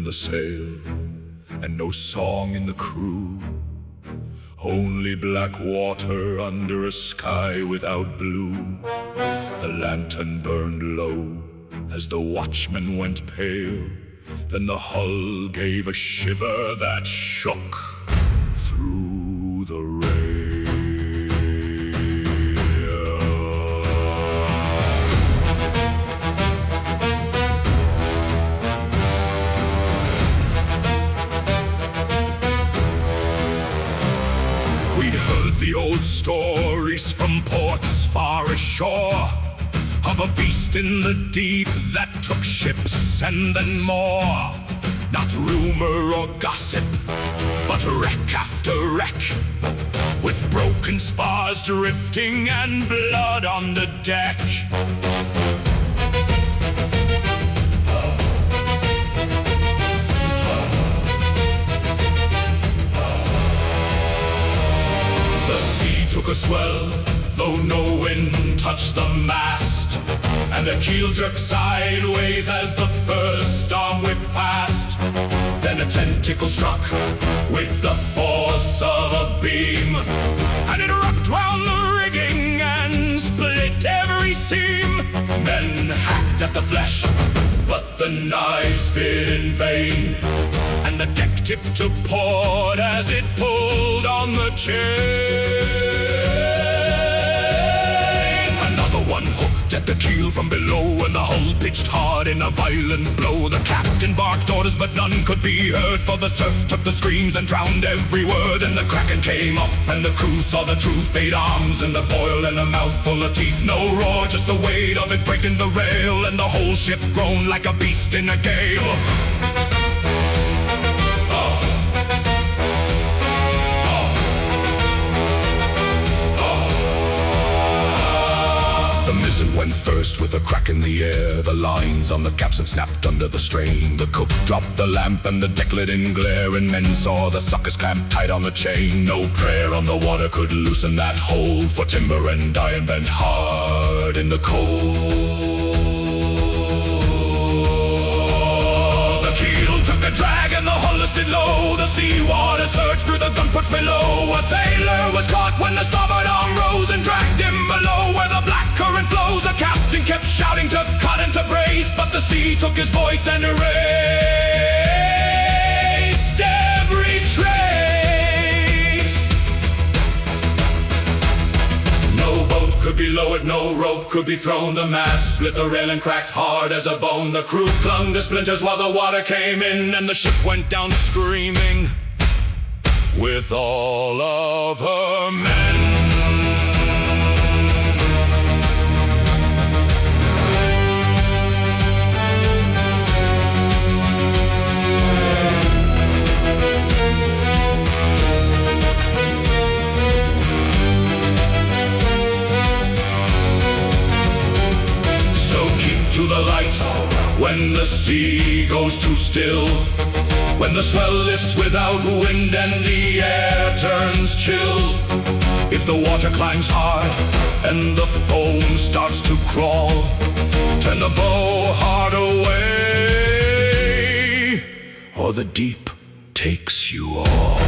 the sail, and no song in the crew. Only black water under a sky without blue. The lantern burned low as the watchman went pale. Then the hull gave a shiver that shook through the rain. We'd heard the old stories from ports far ashore, of a beast in the deep that took ships and then more. Not rumor or gossip, but wreck after wreck, with broken spars drifting and blood on the deck. The sea took a swell, though no wind touched the mast, and the keel jerked sideways as the first storm whipped past. Then a tentacle struck with the force of a beam, and it rocked round the rigging and split every seam. Men hacked at the flesh, but the knives bit in vain, and the deck tipped to port as it pulled on the chain. One hooked at the keel from below, and the hull pitched hard in a violent blow. The captain barked orders, but none could be heard, for the surf took the screams and drowned every word. And the Kraken came up, and the crew saw the truth. 8 arms and the boil and a mouthful of teeth. No roar, just the weight of it breaking the rail, and the whole ship groaned like a beast in a gale. Went first with a crack in the air. The lines on the capstan snapped under the strain. The cook dropped the lamp and the deck lit in glare, and men saw the suckers clamped tight on the chain. No prayer on the water could loosen that hold, for timber and iron bent hard in the cold. The keel took a drag and the hull listed low. The seawater surged through the gun ports below. A sailor was caught when the starboard arm rose and dragged him below where the black current flows. The captain kept shouting to cut and to brace, but the sea took his voice and erased every trace. No boat could be lowered, no rope could be thrown. The mast split the rail and cracked hard as a bone. The crew clung to splinters while the water came in, and the ship went down screaming with all of her men. To the lights when the sea goes too still, when the swell lifts without wind and the air turns chill. If the water climbs hard and the foam starts to crawl, turn the bow hard away, or the deep takes you all.